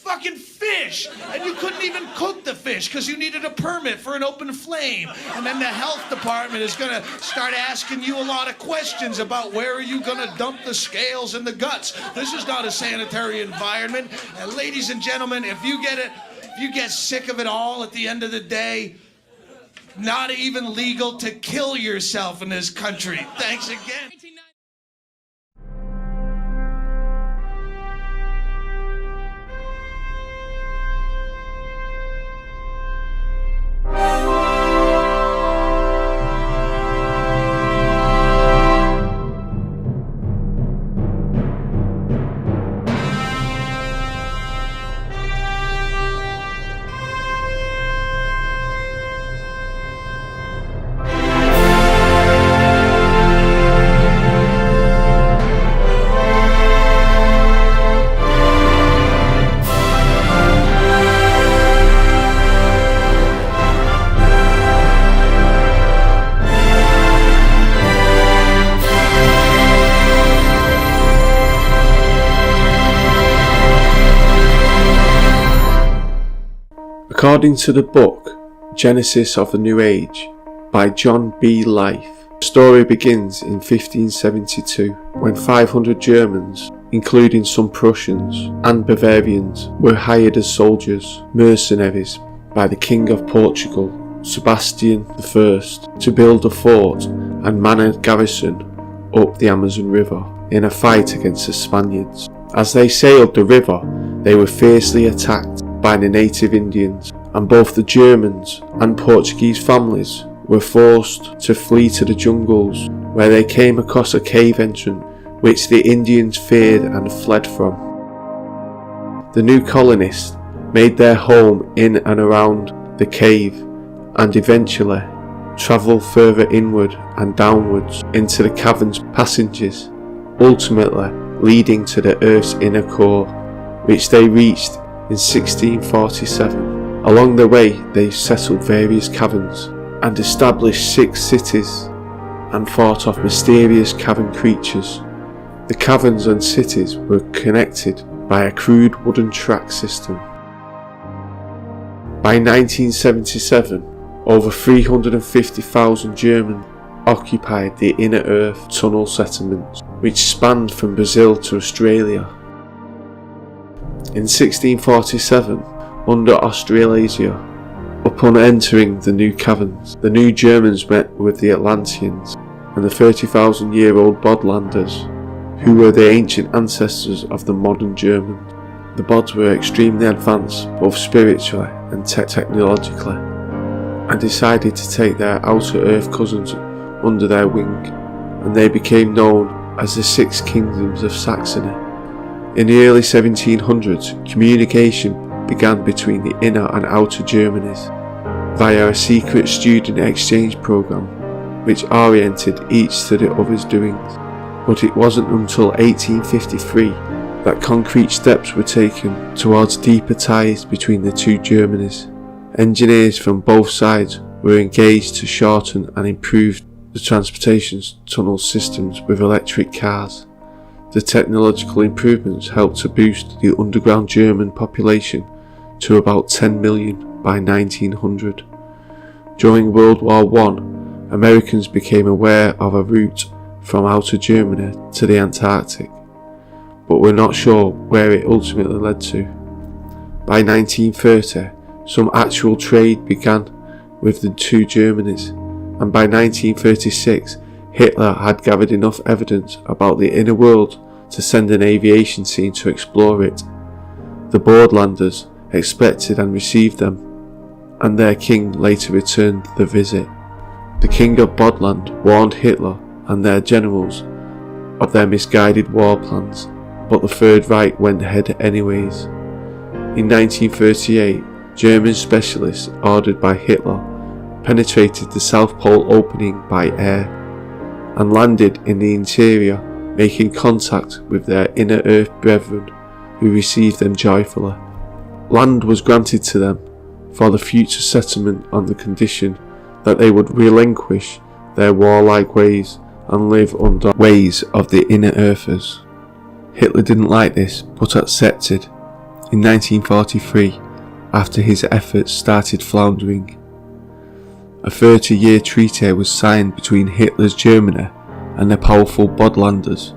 fucking fish, and you couldn't even cook the fish because you needed a permit for an open flame. And then the health department is gonna start asking you a lot of questions about where are you gonna dump the scales and the guts. This is not a sanitary environment. And ladies and gentlemen, if you get sick of it all at the end of the day, not even legal to kill yourself in this country. Thanks again. According to the book Genesis of the New Age by John B. Life, the story begins in 1572 when 500 Germans, including some Prussians and Bavarians, were hired as soldiers, mercenaries, by the King of Portugal, Sebastian I, to build a fort and man a garrison up the Amazon River in a fight against the Spaniards. As they sailed the river, they were fiercely attacked by the native Indians, and both the Germans and Portuguese families were forced to flee to the jungles, where they came across a cave entrance which the Indians feared and fled from. The new colonists made their home in and around the cave and eventually travelled further inward and downwards into the cavern's passages, ultimately leading to the Earth's inner core, which they reached in 1647. Along the way they settled various caverns and established 6 cities and fought off mysterious cavern creatures. The caverns and cities were connected by a crude wooden track system. By 1977, over 350,000 Germans occupied the inner Earth tunnel settlements, which spanned from Brazil to Australia. In 1647, under Australasia, upon entering the new caverns, the new Germans met with the Atlanteans and the 30,000-year-old Bodlanders, who were the ancient ancestors of the modern Germans. The Bods were extremely advanced, both spiritually and technologically, and decided to take their outer Earth cousins under their wing, and they became known as the 6 Kingdoms of Saxony. In the early 1700s, communication began between the inner and outer Germanies via a secret student exchange program which oriented each to the other's doings. But it wasn't until 1853 that concrete steps were taken towards deeper ties between the two Germanies. Engineers from both sides were engaged to shorten and improve the transportation tunnel systems with electric cars. The technological improvements helped to boost the underground German population to about 10 million by 1900. During World War I, Americans became aware of a route from outer Germany to the Antarctic, but were not sure where it ultimately led to. By 1930, some actual trade began with the two Germanies, and by 1936, Hitler had gathered enough evidence about the inner world to send an aviation team to explore it. The Bodlanders expected and received them, and their king later returned the visit. The King of Bodland warned Hitler and their generals of their misguided war plans, but the Third Reich went ahead anyways. In 1938, German specialists ordered by Hitler penetrated the South Pole opening by air and landed in the interior, making contact with their inner Earth brethren, who received them joyfully. Land was granted to them for the future settlement on the condition that they would relinquish their warlike ways and live under ways of the inner Earthers. Hitler didn't like this, but accepted, in 1943 after his efforts started floundering. A 30-year treaty was signed between Hitler's Germany and the powerful Bodlanders,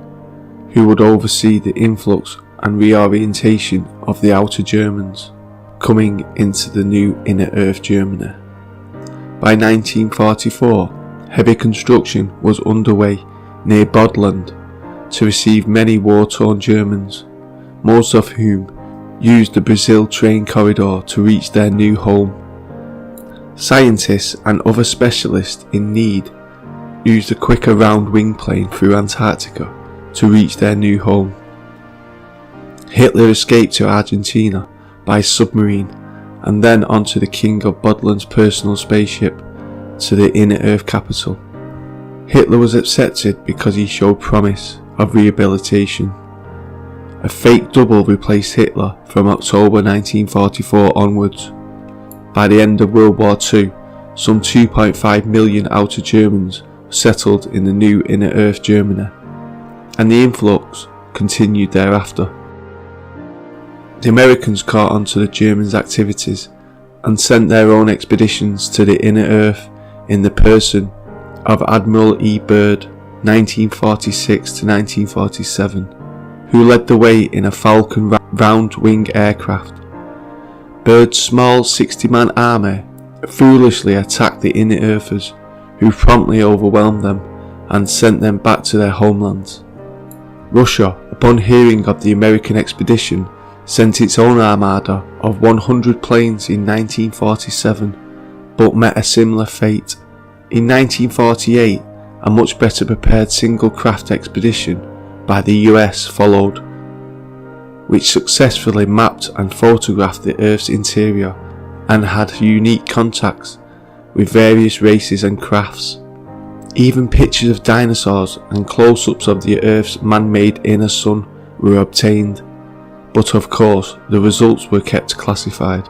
who would oversee the influx and reorientation of the outer Germans coming into the new inner earth Germany. By 1944, heavy construction was underway near Bodland to receive many war-torn Germans, most of whom used the Brazil train corridor to reach their new home. Scientists and other specialists in need used a quicker round wing plane through Antarctica to reach their new home. Hitler escaped to Argentina by submarine and then onto the King of Bodland's personal spaceship to the inner earth capital. Hitler was accepted because he showed promise of rehabilitation. A fake double replaced Hitler from October 1944 onwards. By the end of World War II, some 2.5 million outer Germans settled in the new inner earth Germany, and the influx continued thereafter. The Americans caught on to the Germans' activities and sent their own expeditions to the inner earth in the person of Admiral E. Byrd, 1946 to 1947, who led the way in a Falcon round-wing aircraft. Byrd's small 60-man army foolishly attacked the inner earthers, who promptly overwhelmed them and sent them back to their homelands. Russia, upon hearing of the American expedition, sent its own armada of 100 planes in 1947, but met a similar fate. In 1948, a much better prepared single-craft expedition by the US followed, which successfully mapped and photographed the Earth's interior and had unique contacts with various races and crafts. Even pictures of dinosaurs and close-ups of the Earth's man-made inner sun were obtained, but of course the results were kept classified.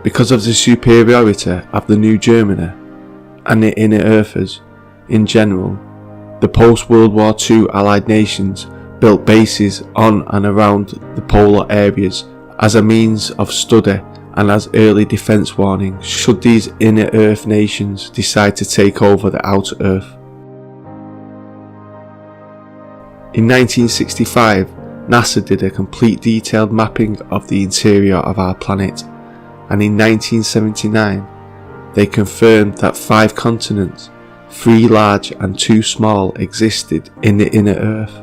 Because of the superiority of the New Germany and the inner earthers in general, the post-World War II Allied nations built bases on and around the polar areas as a means of study and as early defence warning should these inner earth nations decide to take over the outer earth. In 1965, NASA did a complete detailed mapping of the interior of our planet, and in 1979 they confirmed that 5 continents, 3 large and 2 small, existed in the inner earth.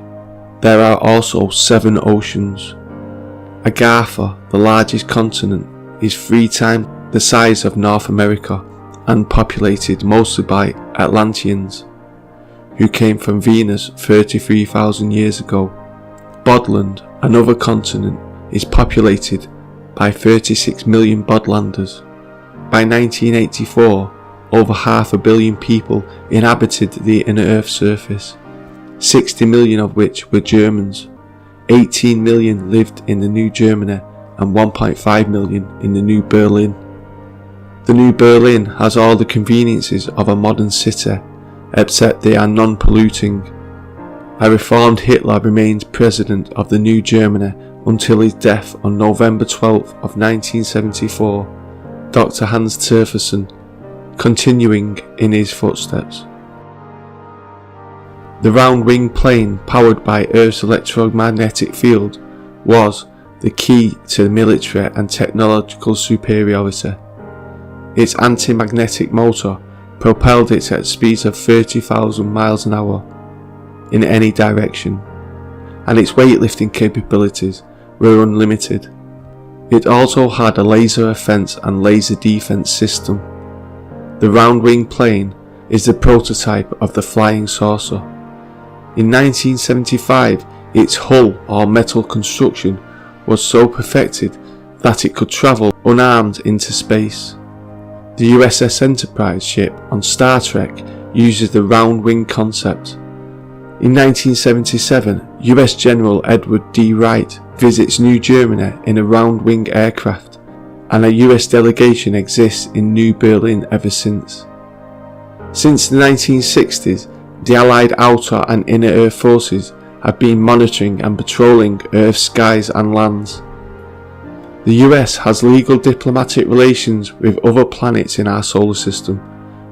There are also 7 oceans. Agartha, the largest continent, is 3 times the size of North America and populated mostly by Atlanteans, who came from Venus 33,000 years ago. Bodland, another continent, is populated by 36 million Bodlanders. By 1984, over 500 million people inhabited the inner earth surface, 60 million of which were Germans. 18 million lived in the New Germany and 1.5 million in the New Berlin. The New Berlin has all the conveniences of a modern city, except they are non-polluting. A reformed Hitler remained president of the New Germany until his death on November 12th of 1974, Dr. Hans Terfersen continuing in his footsteps. The round-winged plane powered by Earth's electromagnetic field was the key to military and technological superiority. Its anti-magnetic motor propelled it at speeds of 30,000 miles an hour in any direction, and its weightlifting capabilities were unlimited. It also had a laser offense and laser defense system. The round-winged plane is the prototype of the flying saucer. In 1975, its hull or metal construction was so perfected that it could travel unarmed into space. The USS Enterprise ship on Star Trek uses the round-wing concept. In 1977, US General Edward D. Wright visits New Germany in a round-wing aircraft, and a US delegation exists in New Berlin ever since. Since the 1960s, the Allied outer and inner earth forces have been monitoring and patrolling Earth's skies and lands. The US has legal diplomatic relations with other planets in our solar system,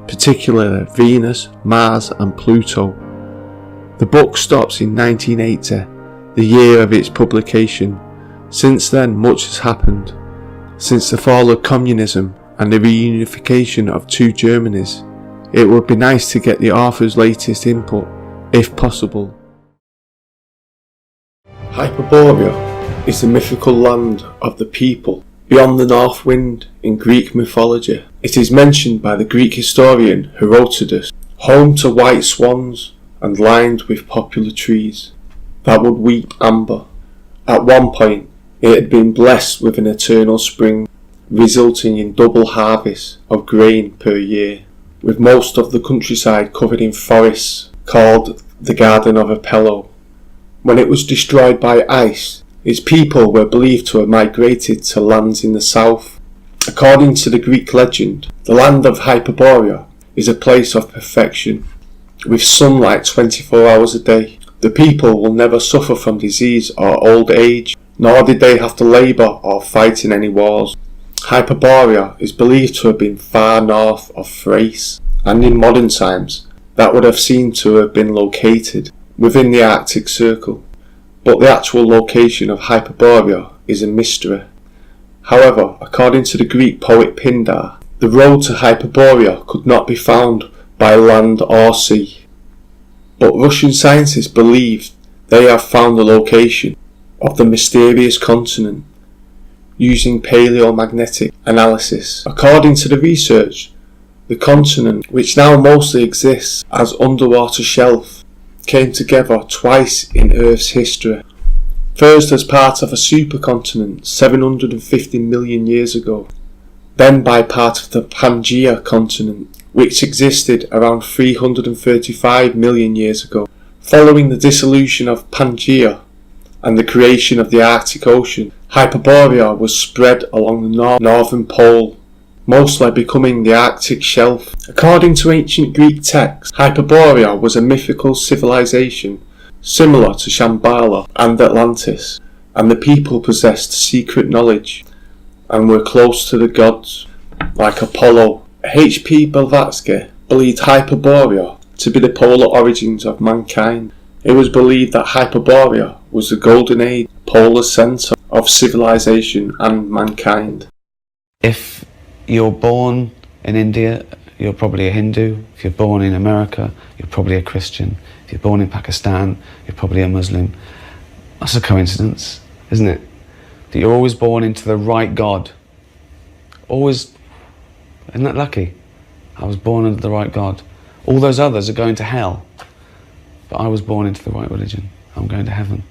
particularly Venus, Mars and Pluto. The book stops in 1980, the year of its publication. Since then much has happened. Since the fall of communism and the reunification of two Germanys, it would be nice to get the author's latest input, if possible. Hyperborea is the mythical land of the people beyond the north wind in Greek mythology. It is mentioned by the Greek historian Herodotus, home to white swans and lined with popular trees that would weep amber. At one point it had been blessed with an eternal spring, resulting in double harvests of grain per year, with most of the countryside covered in forests called the Garden of Apollo. When it was destroyed by ice, its people were believed to have migrated to lands in the south. According to the Greek legend, the land of Hyperborea is a place of perfection, with sunlight 24 hours a day. The people will never suffer from disease or old age, nor did they have to labour or fight in any wars. Hyperborea is believed to have been far north of Thrace, and in modern times that would have seemed to have been located within the Arctic Circle. But the actual location of Hyperborea is a mystery. However, according to the Greek poet Pindar, the road to Hyperborea could not be found by land or sea. But Russian scientists believe they have found the location of the mysterious continent using paleomagnetic analysis. According to the research, the continent, which now mostly exists as underwater shelf, came together twice in Earth's history. First as part of a supercontinent 750 million years ago, then by part of the Pangaea continent, which existed around 335 million years ago. Following the dissolution of Pangaea and the creation of the Arctic Ocean, Hyperborea was spread along the northern pole, mostly becoming the Arctic shelf. According to ancient Greek texts, Hyperborea was a mythical civilization similar to Shambhala and Atlantis, and the people possessed secret knowledge and were close to the gods, like Apollo. H.P. Blavatsky believed Hyperborea to be the polar origins of mankind. It was believed that Hyperborea was the golden age, polar centre of civilization and mankind. If you're born in India, you're probably a Hindu. If you're born in America, you're probably a Christian. If you're born in Pakistan, you're probably a Muslim. That's a coincidence, isn't it? That you're always born into the right God. Always. Isn't that lucky? I was born into the right God. All those others are going to hell. But I was born into the right religion. I'm going to heaven.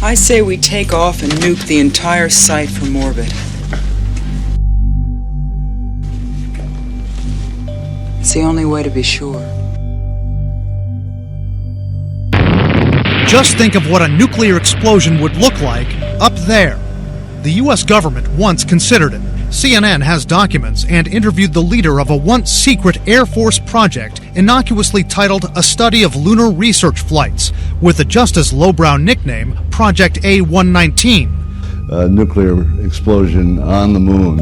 I say we take off and nuke the entire site from orbit. It's the only way to be sure. Just think of what a nuclear explosion would look like up there. The US government once considered it. CNN has documents and interviewed the leader of a once secret Air Force project innocuously titled A Study of Lunar Research Flights, with the just as lowbrow nickname Project A119. A nuclear explosion on the moon.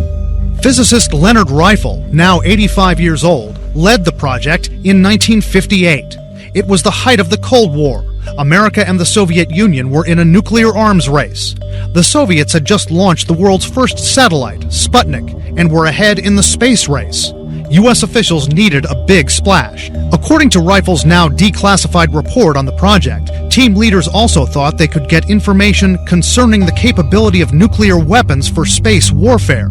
Physicist Leonard Reifel, now 85 years old, led the project in 1958. It was the height of the Cold War. America and the Soviet Union were in a nuclear arms race. The Soviets had just launched the world's first satellite, Sputnik, and were ahead in the space race. U.S. officials needed a big splash. According to Reifel's now declassified report on the project, team leaders also thought they could get information concerning the capability of nuclear weapons for space warfare.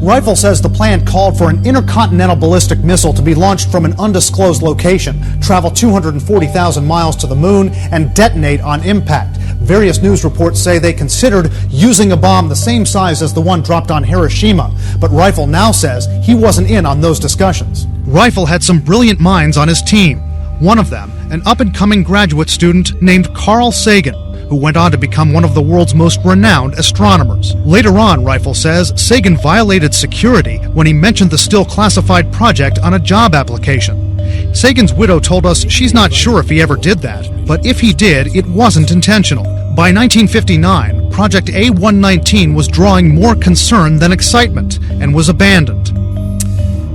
Reifel says the plan called for an intercontinental ballistic missile to be launched from an undisclosed location, travel 240,000 miles to the moon, and detonate on impact. Various news reports say they considered using a bomb the same size as the one dropped on Hiroshima, but Reifel now says he wasn't in on those discussions. Reifel had some brilliant minds on his team. One of them, an up-and-coming graduate student named Carl Sagan, who went on to become one of the world's most renowned astronomers. Later on, Rifle says, Sagan violated security when he mentioned the still classified project on a job application. Sagan's widow told us she's not sure if he ever did that, but if he did, it wasn't intentional. By 1959, Project A119 was drawing more concern than excitement and was abandoned.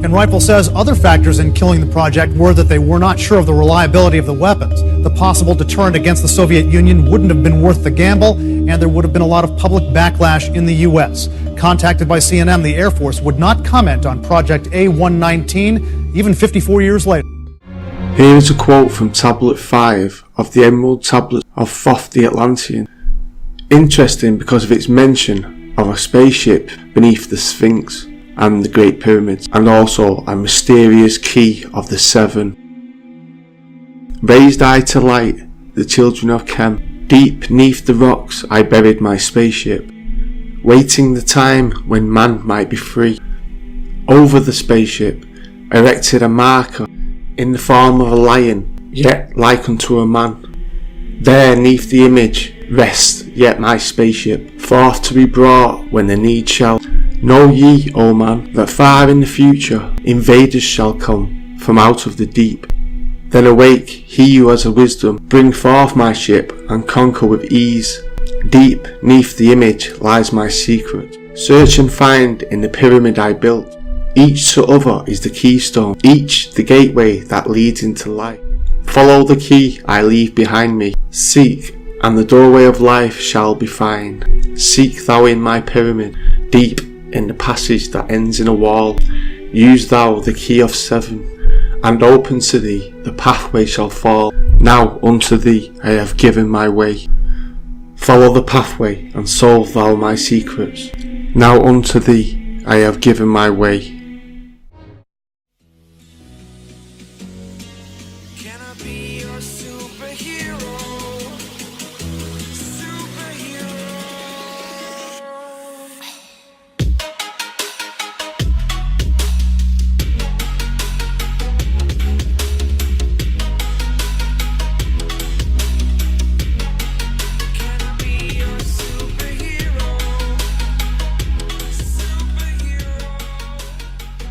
And Rifle says other factors in killing the project were that they were not sure of the reliability of the weapons. The possible deterrent against the Soviet Union wouldn't have been worth the gamble, and there would have been a lot of public backlash in the U.S. Contacted by CNN, the Air Force would not comment on Project A119, even 54 years later. Here is a quote from Tablet 5 of the Emerald Tablet of Thoth the Atlantean. Interesting because of its mention of a spaceship beneath the Sphinx and the Great Pyramids, and also a mysterious key of the seven. Raised I to light, the children of Chem. Deep neath the rocks I buried my spaceship, waiting the time when man might be free. Over the spaceship erected a marker in the form of a lion, yet like unto a man. There neath the image rests yet my spaceship, forth to be brought when the need shall. Know ye, O man, that far in the future invaders shall come from out of the deep. Then awake, he who has a wisdom, bring forth my ship and conquer with ease. Deep neath the image lies my secret. Search and find in the pyramid I built. Each to other is the keystone, each the gateway that leads into light. Follow the key I leave behind me. Seek, and the doorway of life shall be found. Seek thou in my pyramid, deep in the passage that ends in a wall. Use thou the key of seven, and open to thee the pathway shall fall. Now unto thee I have given my way. Follow the pathway and solve thou my secrets. Now unto thee I have given my way. Can I be your superhero?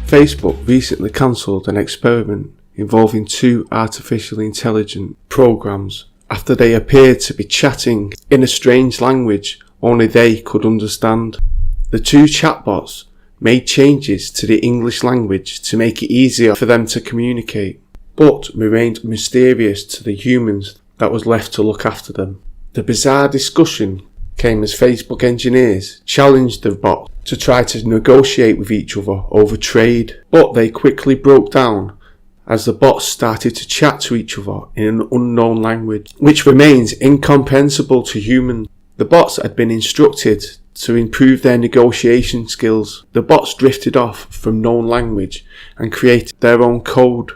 Facebook recently cancelled an experiment involving two artificially intelligent programs after they appeared to be chatting in a strange language only they could understand. The two chatbots made changes to the English language to make it easier for them to communicate, but remained mysterious to the humans that was left to look after them. The bizarre discussion came as Facebook engineers challenged the bots to try to negotiate with each other over trade, but they quickly broke down as the bots started to chat to each other in an unknown language, which remains incomprehensible to humans. The bots had been instructed to improve their negotiation skills. The bots drifted off from known language and created their own code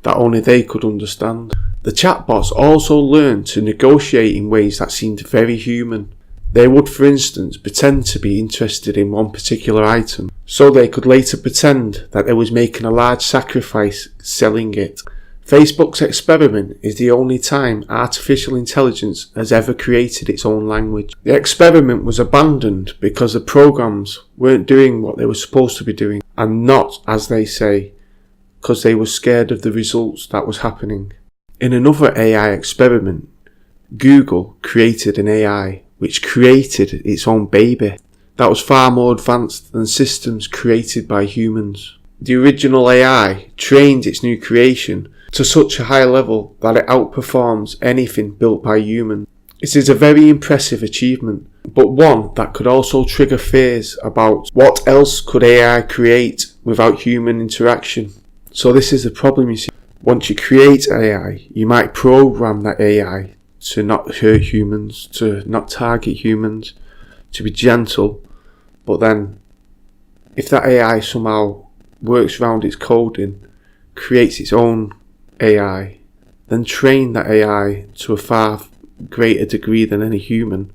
that only they could understand. The chatbots also learned to negotiate in ways that seemed very human. They would, for instance, pretend to be interested in one particular item, so they could later pretend that they was making a large sacrifice selling it. Facebook's experiment is the only time artificial intelligence has ever created its own language. The experiment was abandoned because the programs weren't doing what they were supposed to be doing, and not, as they say, because they were scared of the results that was happening. In another AI experiment, Google created an AI which created its own baby that was far more advanced than systems created by humans. The original AI trained its new creation to such a high level that it outperforms anything built by humans. It is a very impressive achievement, but one that could also trigger fears about what else could AI create without human interaction. So this is the problem, you see. Once you create AI, you might program that AI to not hurt humans, to not target humans, to be gentle, but then if that AI somehow works around its coding, creates its own AI, then train that AI to a far greater degree than any human,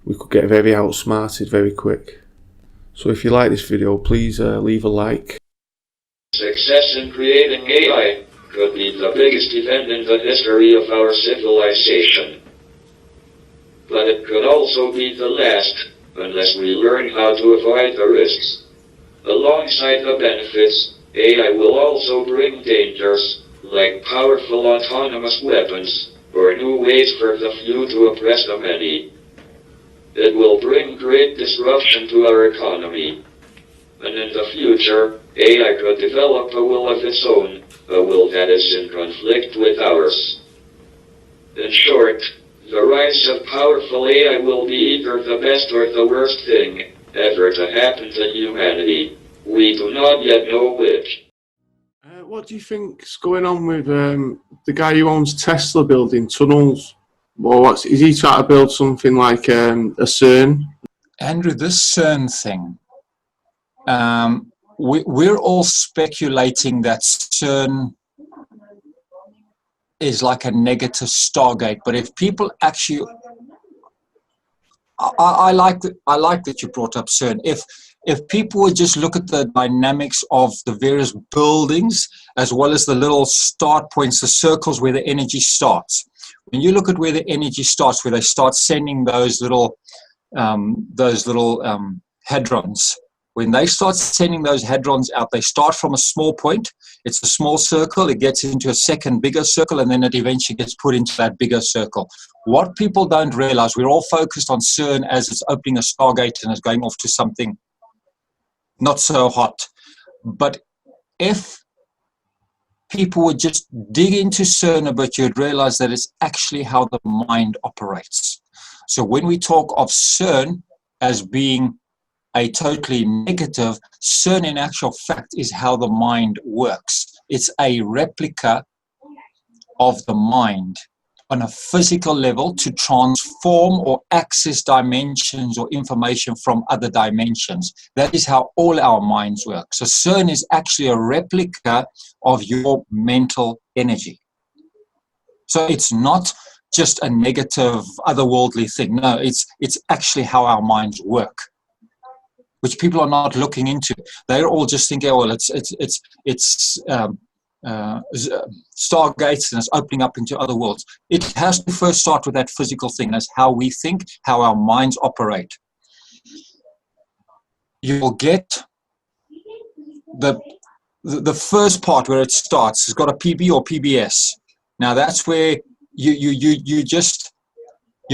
we could get very outsmarted very quick. So if you like this video, please leave a like. Success in creating AI. could be the biggest event in the history of our civilization. But it could also be the last, unless we learn how to avoid the risks. Alongside the benefits, AI will also bring dangers, like powerful autonomous weapons, or new ways for the few to oppress the many. It will bring great disruption to our economy. And in the future, AI could develop a will of its own, a will that is in conflict with ours. In short, the rise of powerful AI will be either the best or the worst thing ever to happen to humanity. We do not yet know which. What do you think's going on with the guy who owns Tesla building tunnels? Or is he trying to build something like a CERN? Andrew, this CERN thing, we're all speculating that CERN is like a negative Stargate. But if people actually, I like that you brought up CERN. If people would just look at the dynamics of the various buildings, as well as the little start points, the circles where the energy starts. When you look at where the energy starts, where they start sending those little hadrons. When they start sending those hadrons out, they start from a small point. It's a small circle. It gets into a second bigger circle, and then it eventually gets put into that bigger circle. What people don't realize, we're all focused on CERN as it's opening a Stargate and it's going off to something not so hot. But if people would just dig into CERN a bit, you'd realize that it's actually how the mind operates. So when we talk of CERN as being a totally negative, CERN in actual fact is how the mind works. It's a replica of the mind on a physical level to transform or access dimensions or information from other dimensions. That is how all our minds work. So CERN is actually a replica of your mental energy. So it's not just a negative, otherworldly thing. No, it's actually how our minds work, which people are not looking into. They're all just thinking, oh, well, it's stargates and it's opening up into other worlds. It has to first start with that physical thing. That's how we think, how our minds operate. You will get the first part where it starts. It's got a PB or PBS. Now that's where you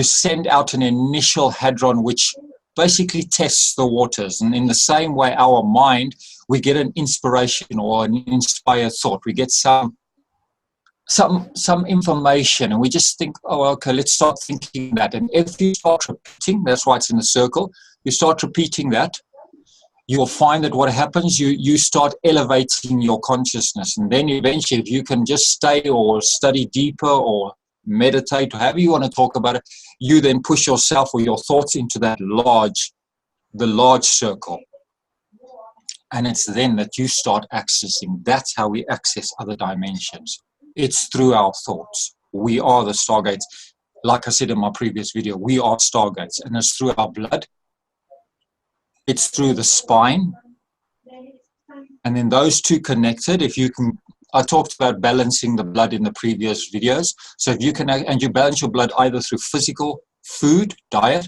send out an initial hadron which basically tests the waters. And in the same way, our mind, we get an inspiration or an inspired thought. We get some information, and we just think, oh, okay, let's start thinking that. And if you start repeating, that's why it's in a circle, you start repeating that, you'll find that what happens, you start elevating your consciousness. And then eventually, if you can just stay or study deeper or meditate, or however you want to talk about it, you then push yourself or your thoughts into that the large circle. And it's then that you start accessing. That's how we access other dimensions. It's through our thoughts. We are the stargates. Like I said in my previous video, we are stargates, and it's through our blood. It's through the spine. And then those two connected, if you can, I talked about balancing the blood in the previous videos. So if you can, and you balance your blood either through physical food, diet,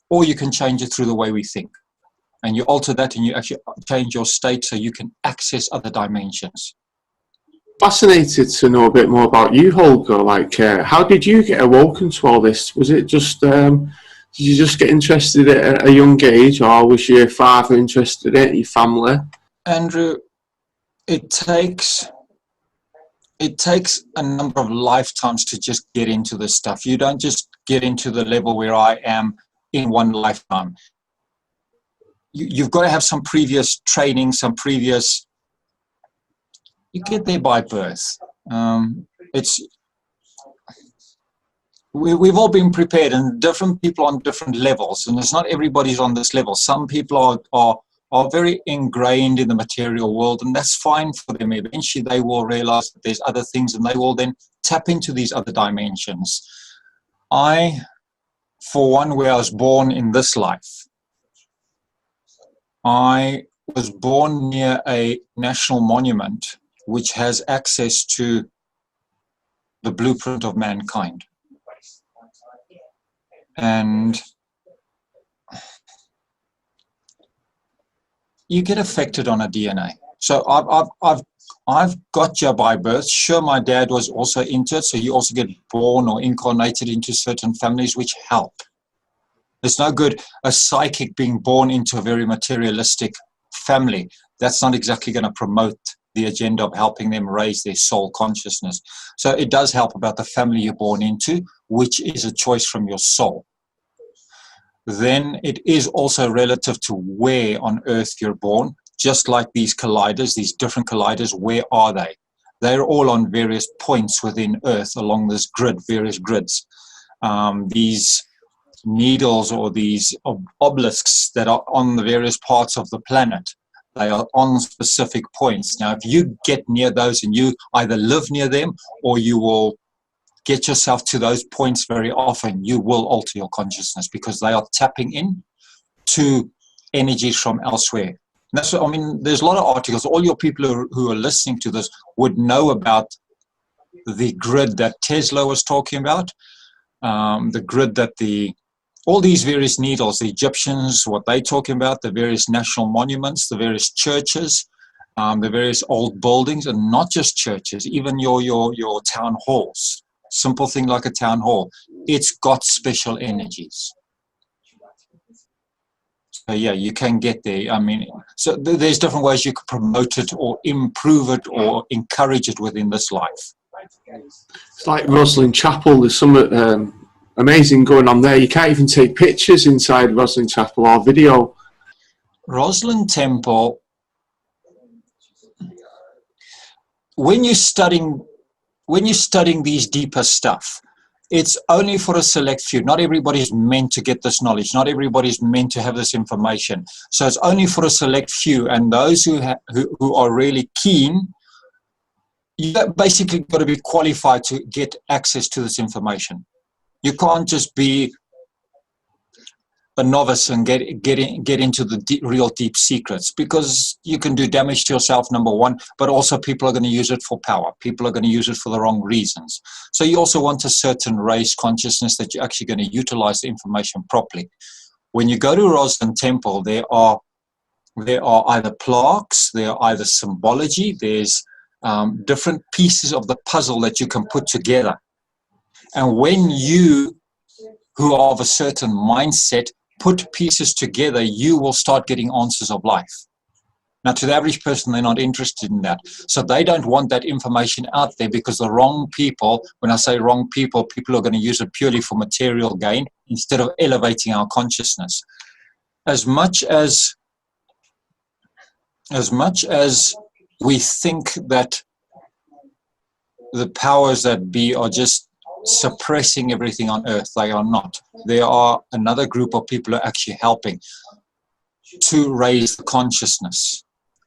or you can change it through the way we think. And you alter that and you actually change your state so you can access other dimensions. Fascinated to know a bit more about you, Holger. Like, how did you get awoken to all this? Was it just, did you just get interested at a young age, or was your father interested in it, your family? Andrew, it takes a number of lifetimes to just get into this stuff. You don't just get into the level where I am in one lifetime. You've got to have some previous training, you get there by birth. We've all been prepared, and different people on different levels, and it's not everybody's on this level. Some people are very ingrained in the material world, and that's fine for them. Eventually they will realize that there's other things, and they will then tap into these other dimensions. I, for one, where I was born in this life, I was born near a national monument which has access to the blueprint of mankind. And you get affected on a DNA. So I've got you by birth. Sure, my dad was also into it, so you also get born or incarnated into certain families which help. It's no good a psychic being born into a very materialistic family. That's not exactly going to promote the agenda of helping them raise their soul consciousness. So it does help about the family you're born into, which is a choice from your soul. Then it is also relative to where on earth you're born. Just like these colliders, these different colliders, where are they? They're all on various points within earth along this grid, various grids. These needles or these obelisks that are on the various parts of the planet, they are on specific points. Now, if you get near those and you either live near them or you will get yourself to those points very often, you will alter your consciousness because they are tapping in to energies from elsewhere. That's what, I mean, there's a lot of articles. All your people who are listening to this would know about the grid that Tesla was talking about, the grid that all these various needles, the Egyptians, what they're talking about, the various national monuments, the various churches, the various old buildings, and not just churches, even your town halls. Simple thing like a town hall. It's got special energies. So yeah, you can get there. I mean, so there's different ways you could promote it or improve it or encourage it within this life. It's like Rosslyn Chapel. There's some amazing going on there. You can't even take pictures inside Rosslyn Chapel or video. Rosslyn Temple, when you're studying these deeper stuff, it's only for a select few. Not everybody's meant to get this knowledge. Not everybody's meant to have this information. So it's only for a select few. And those who are really keen, you basically got to be qualified to get access to this information. You can't just be a novice and get into the real deep secrets, because you can do damage to yourself, number one, but also people are going to use it for power. People are going to use it for the wrong reasons. So you also want a certain race consciousness that you're actually going to utilize the information properly. When you go to Rosslyn Temple, there are either plaques, there are either symbology, there's different pieces of the puzzle that you can put together. And when you, who are of a certain mindset, put pieces together, you will start getting answers of life. Now, to the average person, they're not interested in that. So they don't want that information out there, because the wrong people, when I say wrong people, people are going to use it purely for material gain instead of elevating our consciousness. As much as we think that the powers that be are just suppressing everything on earth, they are not. There are another group of people who are actually helping to raise the consciousness.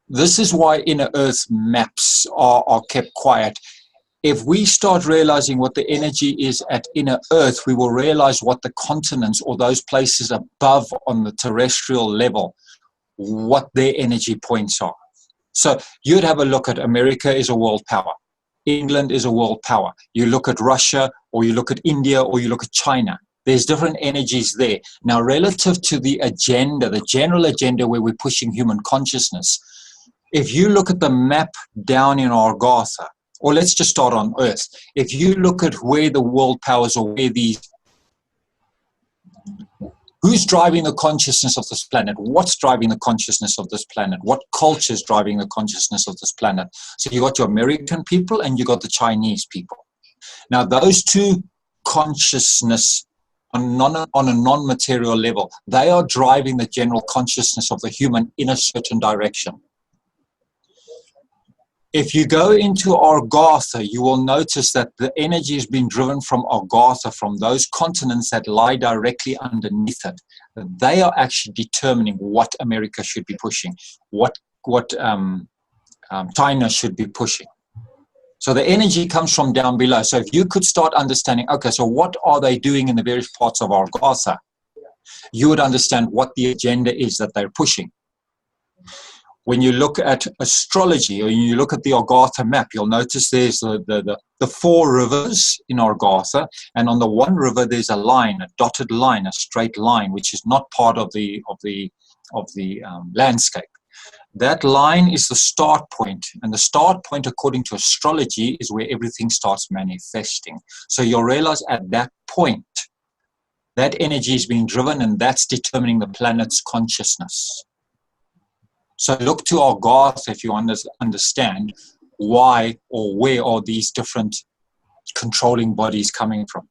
This is why inner earth maps are kept quiet. If we start realizing what the energy is at inner earth, we will realize what the continents or those places above on the terrestrial level, what their energy points are. So you'd have a look at America is a world power. England is a world power. You look at Russia, or you look at India, or you look at China. There's different energies there. Now, relative to the agenda, the general agenda where we're pushing human consciousness, if you look at the map down in Argatha, or let's just start on Earth, if you look at where the world powers or where these, who's driving the consciousness of this planet? What's driving the consciousness of this planet? What culture is driving the consciousness of this planet? So you got your American people and you got the Chinese people. Now, those two consciousness on a non-material level, they are driving the general consciousness of the human in a certain direction. If you go into Argatha, you will notice that the energy is being driven from Argatha, from those continents that lie directly underneath it. They are actually determining what America should be pushing, what China should be pushing. So the energy comes from down below. So if you could start understanding, okay, so what are they doing in the various parts of Argatha, you would understand what the agenda is that they're pushing. when you look at astrology, or you look at the Agartha map, you'll notice there's the 4 rivers in Agartha, and on the one river there's a line, a dotted line, a straight line, which is not part of the landscape. That line is the start point, and the start point, according to astrology, is where everything starts manifesting. So you'll realize at that point, that energy is being driven, and that's determining the planet's consciousness. So look to Agartha if you understand why or where are these different controlling bodies coming from.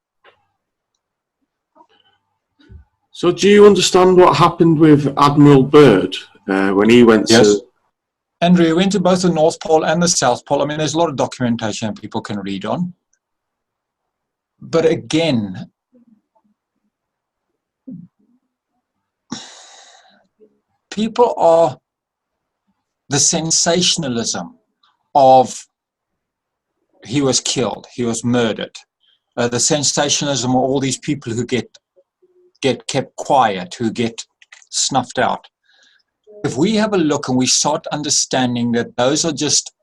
So do you understand what happened with Admiral Byrd when he went to... Andrew, he went to both the North Pole and the South Pole. I mean, there's a lot of documentation people can read on. But again, people are the sensationalism of he was killed, he was murdered, the sensationalism of all these people who get kept quiet, who get snuffed out. If we have a look and we start understanding that those are just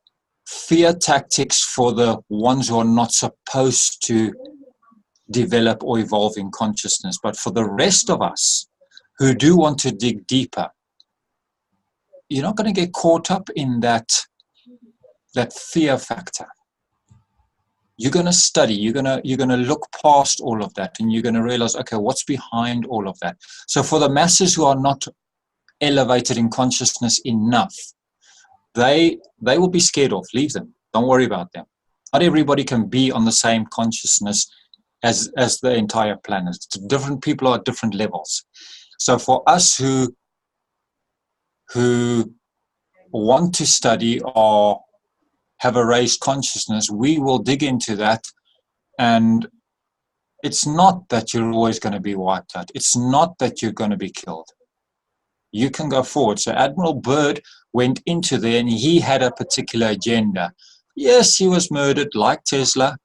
fear tactics for the ones who are not supposed to develop or evolve in consciousness, but for the rest of us who do want to dig deeper, you're not going to get caught up in that fear factor. You're going to study, you're going to look past all of that, and you're going to realize, okay, what's behind all of that? So for the masses who are not elevated in consciousness enough, they will be scared off. Leave them. Don't worry about them. Not everybody can be on the same consciousness as the entire planet. Different people are at different levels. So for us who want to study or have a raised consciousness, we will dig into that. And it's not that you're always going to be wiped out. It's not that you're going to be killed. You can go forward. So Admiral Byrd went into there and he had a particular agenda. Yes, he was murdered like Tesla.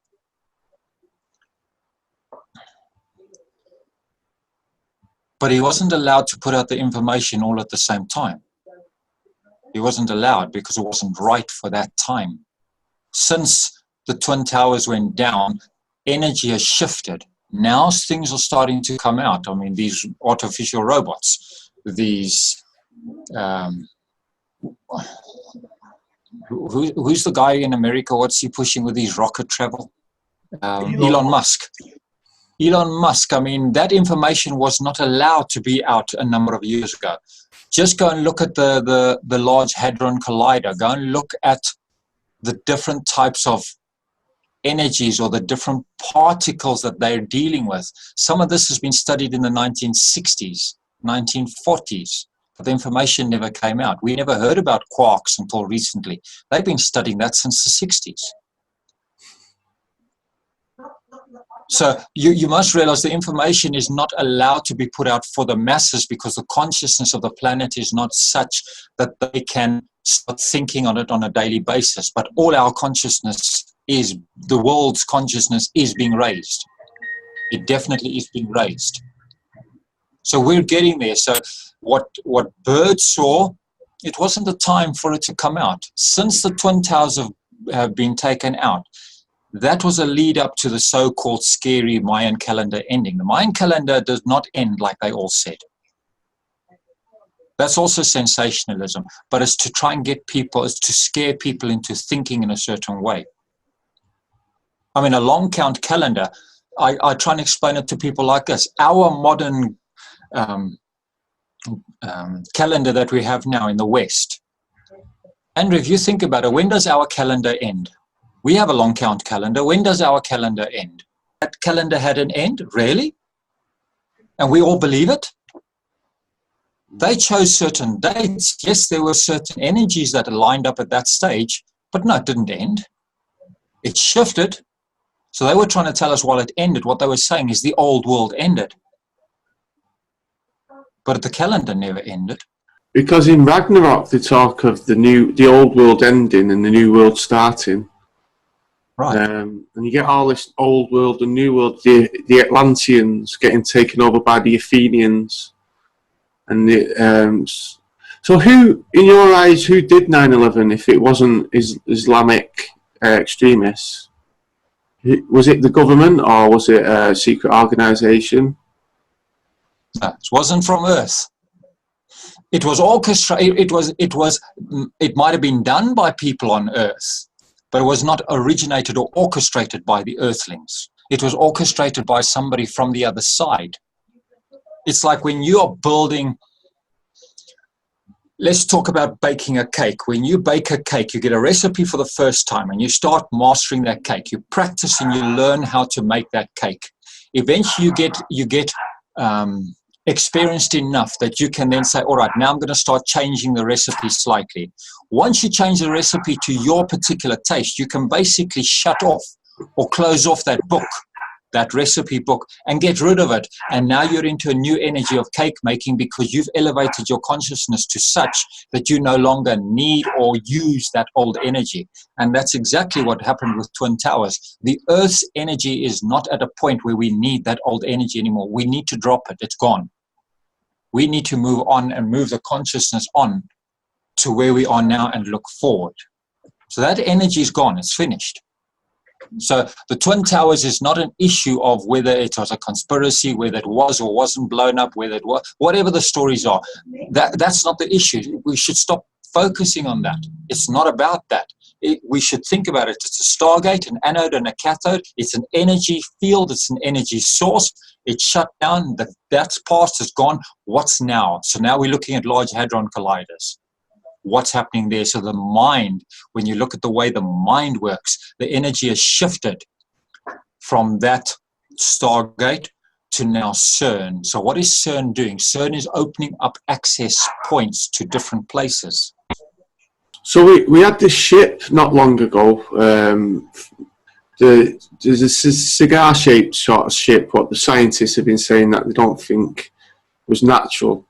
But he wasn't allowed to put out the information all at the same time. He wasn't allowed because it wasn't right for that time. Since the Twin Towers went down, energy has shifted. Now things are starting to come out. I mean, these artificial robots, these... who's the guy in America? What's he pushing with these rocket travel? Elon Musk. Elon Musk, I mean, that information was not allowed to be out a number of years ago. Just go and look at the Large Hadron Collider. Go and look at the different types of energies or the different particles that they're dealing with. Some of this has been studied in the 1960s, 1940s, but the information never came out. We never heard about quarks until recently. They've been studying that since the 60s. So you must realize the information is not allowed to be put out for the masses because the consciousness of the planet is not such that they can start thinking on it on a daily basis. But all our consciousness is, the world's consciousness is being raised. It definitely is being raised. So we're getting there. So what Byrd saw, it wasn't the time for it to come out. Since the Twin Towers have been taken out, that was a lead up to the so-called scary Mayan calendar ending. The Mayan calendar does not end like they all said. That's also sensationalism, but it's to try and get people, it's to scare people into thinking in a certain way. I mean, a long count calendar, I try and explain it to people like this. Our modern calendar that we have now in the West. Andrew, if you think about it, when does our calendar end? We have a long count calendar. When does our calendar end? That calendar had an end? Really? And we all believe it? They chose certain dates. Yes, there were certain energies that lined up at that stage, but no, it didn't end. It shifted. So they were trying to tell us while it ended, what they were saying is the old world ended. But the calendar never ended. Because in Ragnarok they talk of the old world ending and the new world starting. Right. And you get all this old world and new world, the Atlanteans getting taken over by the Athenians, and So who, in your eyes, who did 9/11 if it wasn't Islamic extremists? Was it the government or was it a secret organisation? No, it wasn't from Earth. It was orchestrated. It might have been done by people on Earth, but it was not originated or orchestrated by the Earthlings. It was orchestrated by somebody from the other side. It's like when you are building. Let's talk about baking a cake. When you bake a cake, you get a recipe for the first time and you start mastering that cake. You practice and you learn how to make that cake. Eventually you get experienced enough that you can then say, all right, now I'm going to start changing the recipe slightly. Once you change the recipe to your particular taste, you can basically shut off or close off that book, that recipe book, and get rid of it. And now you're into a new energy of cake making because you've elevated your consciousness to such that you no longer need or use that old energy. And that's exactly what happened with Twin Towers. The Earth's energy is not at a point where we need that old energy anymore. We need to drop it. It's gone. We need to move on and move the consciousness on to where we are now and look forward. So that energy is gone. It's finished. So the Twin Towers is not an issue of whether it was a conspiracy, whether it was or wasn't blown up, whether it was, whatever the stories are. That's not the issue. We should stop focusing on that. It's not about that. We should think about it. It's a stargate, an anode and a cathode. It's an energy field. It's an energy source. It's shut down. That's past. It's gone. What's now? So now we're looking at Large Hadron Colliders. What's happening there? So the mind, when you look at the way the mind works, the energy has shifted from that Stargate to now CERN. So what is CERN doing? CERN is opening up access points to different places. So we had this ship not long ago. There's a cigar-shaped sort of ship, what the scientists have been saying that they don't think was natural.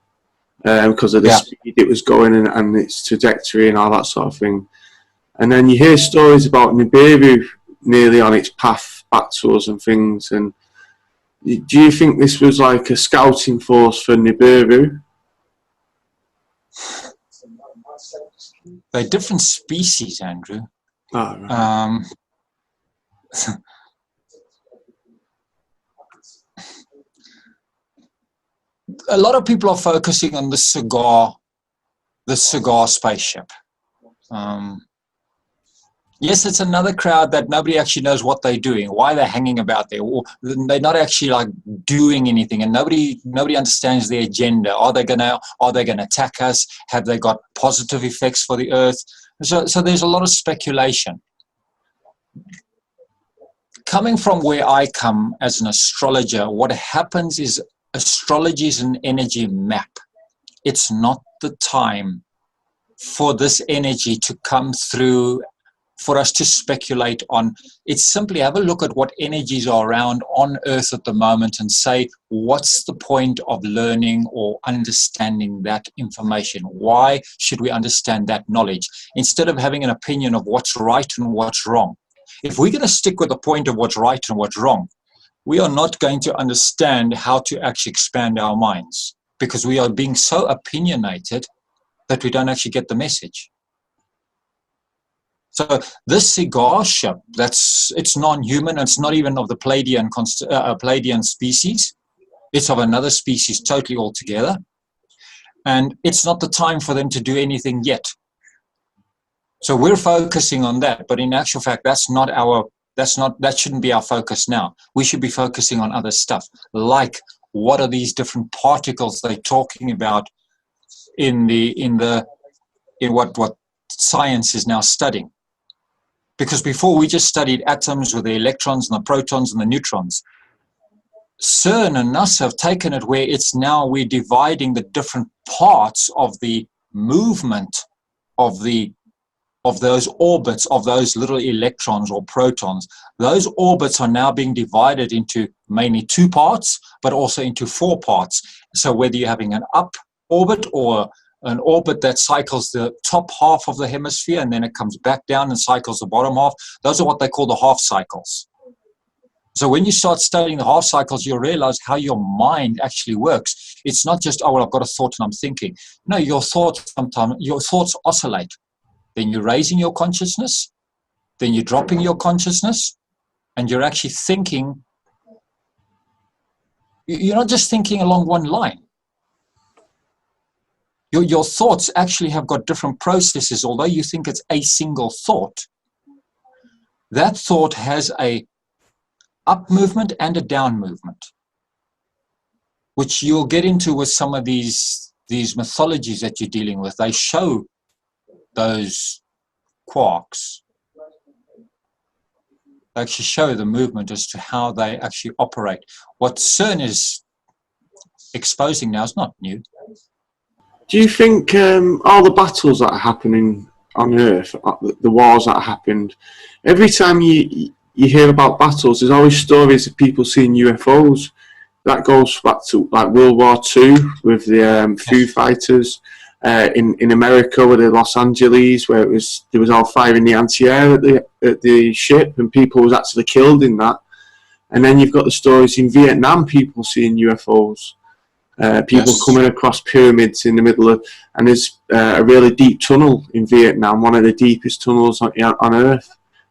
Because of the speed it was going and its trajectory and all that sort of thing. And then you hear stories about Nibiru nearly on its path back to us and things. And do you think this was like a scouting force for Nibiru? They're different species, Andrew. Oh, right. A lot of people are focusing on the cigar spaceship. Yes, it's another crowd that nobody actually knows what they're doing, why they're hanging about there. Or they're not actually like doing anything, and nobody understands their agenda. Are they gonna attack us? Have they got positive effects for the Earth? So there's a lot of speculation. Coming from where I come as an astrologer, what happens is astrology is an energy map. It's not the time for this energy to come through for us to speculate on. It's simply have a look at what energies are around on Earth at the moment and say, what's the point of learning or understanding that information? Why should we understand that knowledge? Instead of having an opinion of what's right and what's wrong. If we're going to stick with the point of what's right and what's wrong, we are not going to understand how to actually expand our minds because we are being so opinionated that we don't actually get the message. So this cigar ship, it's non-human. It's not even of the Pleiadian species. It's of another species totally altogether. And it's not the time for them to do anything yet. So we're focusing on that. But in actual fact, that shouldn't be our focus now. We should be focusing on other stuff, like what are these different particles they're talking about in what science is now studying. Because before we just studied atoms with the electrons and the protons and the neutrons. CERN and NASA have taken it where it's now we're dividing the different parts of the movement of those orbits, of those little electrons or protons. Those orbits are now being divided into mainly 2 parts, but also into 4 parts. So whether you're having an up orbit or an orbit that cycles the top half of the hemisphere and then it comes back down and cycles the bottom half, those are what they call the half cycles. So when you start studying the half cycles, you'll realize how your mind actually works. It's not just, oh, well, I've got a thought and I'm thinking. No, your thoughts oscillate. Then you're raising your consciousness, then you're dropping your consciousness, and you're actually thinking. You're not just thinking along one line. Your thoughts actually have got different processes. Although you think it's a single thought, that thought has a up movement and a down movement, which you'll get into with some of these mythologies that you're dealing with. They show those quarks. They actually show the movement as to how they actually operate. What CERN is exposing now is not new. Do you think all the battles that are happening on Earth, the wars that happened, every time you hear about battles, there's always stories of people seeing UFOs. That goes back to like World War II with the Foo Fighters. In America with the Los Angeles, where there was all firing the anti-air at the ship, and people was actually killed in that. And then you've got the stories in Vietnam, people seeing UFOs, people coming across pyramids in the middle of, and there's a really deep tunnel in Vietnam, one of the deepest tunnels on Earth,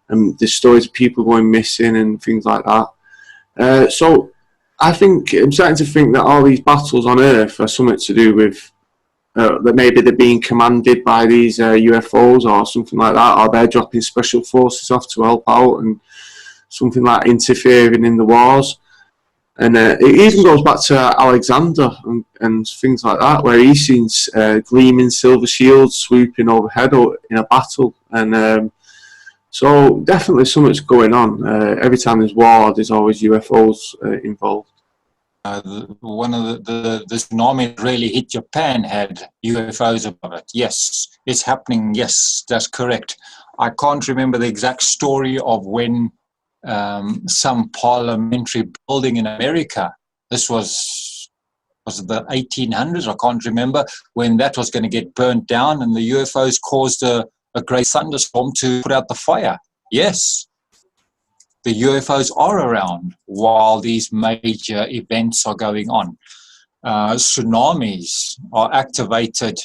and there's stories of people going missing and things like that. So I think I'm starting to think that all these battles on Earth are something to do with that maybe they're being commanded by these UFOs or something like that, or they're dropping special forces off to help out and something like interfering in the wars. And it even goes back to Alexander and things like that, where he sees gleaming silver shields swooping overhead in a battle. And so definitely something's going on. Every time there's war, there's always UFOs involved. One of the tsunami that really hit Japan had UFOs above it. Yes, it's happening. Yes, that's correct. I can't remember the exact story of when some parliamentary building in America, this was it the 1800s? I can't remember, when that was going to get burnt down and the UFOs caused a great thunderstorm to put out the fire. Yes. The UFOs are around while these major events are going on. Tsunamis are activated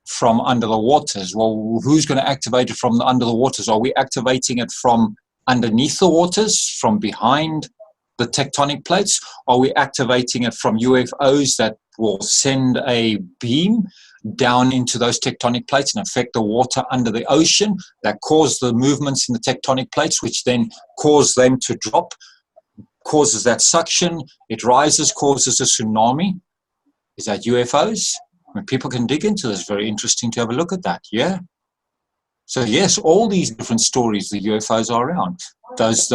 from under the waters. Well, who's going to activate it from under the waters? Are we activating it from underneath the waters, from behind the tectonic plates? Are we activating it from UFOs that will send a beam down into those tectonic plates and affect the water under the ocean that cause the movements in the tectonic plates, which then cause them to drop, causes that suction, it rises, causes a tsunami? Is that UFOs? I mean, people can dig into this. Very interesting to have a look at that. Yeah. So yes, all these different stories, the UFOs are around. Those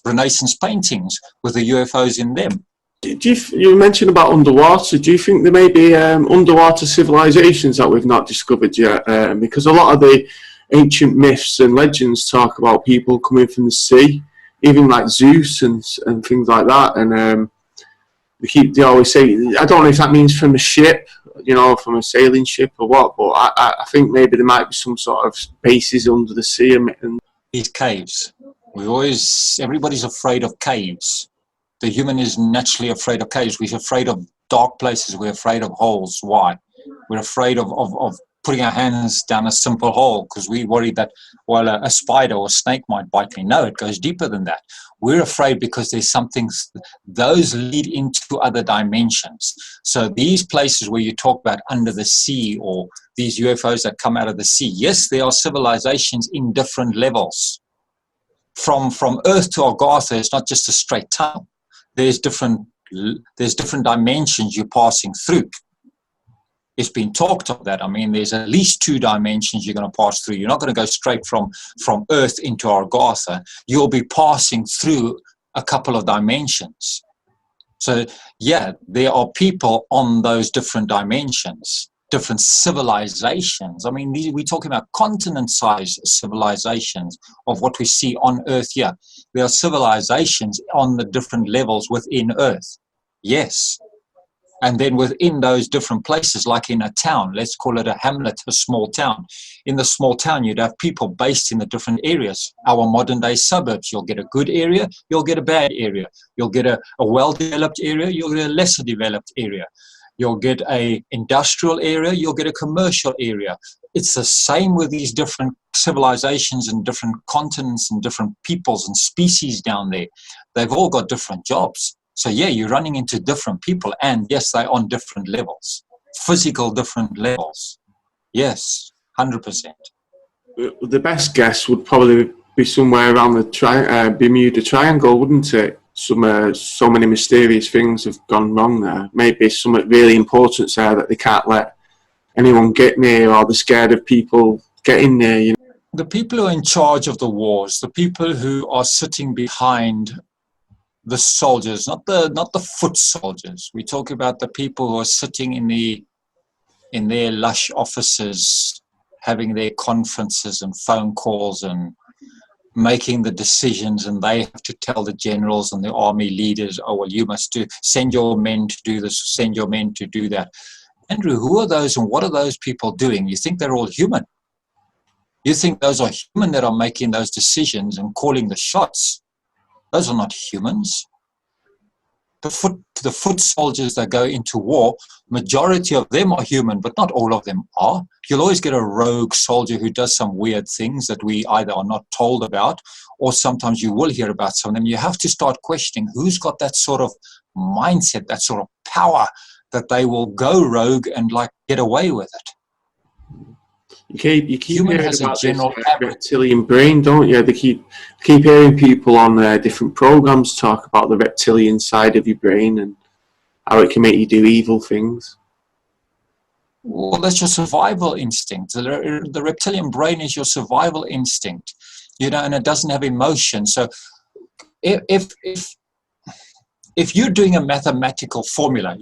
Renaissance paintings with the UFOs in them. You mentioned about underwater. Do you think there may be underwater civilizations that we've not discovered yet? Because a lot of the ancient myths and legends talk about people coming from the sea, even like Zeus and things like that. And they always say, I don't know if that means from a ship, from a sailing ship or what, but I think maybe there might be some sort of bases under the sea. And these caves. Everybody's afraid of caves. The human is naturally afraid of caves. We're afraid of dark places. We're afraid of holes. Why? We're afraid of putting our hands down a simple hole because we worry that, well, a spider or a snake might bite me. No, it goes deeper than that. We're afraid because there's something, those lead into other dimensions. So these places where you talk about under the sea or these UFOs that come out of the sea, yes, there are civilizations in different levels. From Earth to Agartha, it's not just a straight tunnel. There's different dimensions you're passing through. It's been talked of that. I mean, there's at least 2 dimensions you're going to pass through. You're not going to go straight from Earth into Agartha. You'll be passing through a couple of dimensions. So, yeah, there are people on those different dimensions, different civilizations. I mean, we're talking about continent-sized civilizations of what we see on Earth here. There are civilizations on the different levels within Earth. Yes. And then within those different places, like in a town, let's call it a hamlet, a small town. In the small town, you'd have people based in the different areas. Our modern day suburbs, you'll get a good area, you'll get a bad area. You'll get a well-developed area, you'll get a lesser developed area. You'll get a industrial area, you'll get a commercial area. It's the same with these different civilizations and different continents and different peoples and species down there. They've all got different jobs. So yeah, you're running into different people, and yes, they're on different levels, physical different levels. Yes, 100%. The best guess would probably be somewhere around the Bermuda Triangle, wouldn't it? So many mysterious things have gone wrong there. Maybe something really important there that they can't let anyone get near, or they're scared of people getting near. You know? The people who are in charge of the wars, the people who are sitting behind the soldiers, not the foot soldiers. We talk about the people who are sitting in their lush offices, having their conferences and phone calls and making the decisions, and they have to tell the generals and the army leaders, oh, well, you must send your men to do this, send your men to do that. Andrew, who are those and what are those people doing? You think they're all human? You think those are human that are making those decisions and calling the shots? Those are not humans. The foot soldiers that go into war, majority of them are human, but not all of them are. You'll always get a rogue soldier who does some weird things that we either are not told about, or sometimes you will hear about some of them. You have to start questioning who's got that sort of mindset, that sort of power that they will go rogue and like get away with it. You keep Human hearing has a about general this reptilian brain, don't you? They keep hearing people on different programs talk about the reptilian side of your brain and how it can make you do evil things. Well, that's your survival instinct. The reptilian brain is your survival instinct, you know, and it doesn't have emotion. So if you're doing a mathematical formula,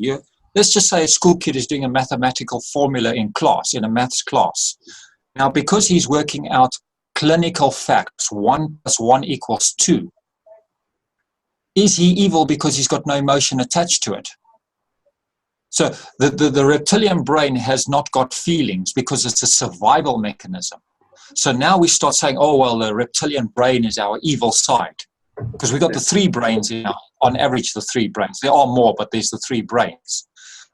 let's just say a school kid is doing a mathematical formula in class, in a maths class. Now, because he's working out clinical facts, 1 + 1 = 2, is he evil because he's got no emotion attached to it? So the reptilian brain has not got feelings because it's a survival mechanism. So now we start saying, oh, well, the reptilian brain is our evil side. Because we've got the 3 brains in on average, the 3 brains. There are more, but there's the 3 brains.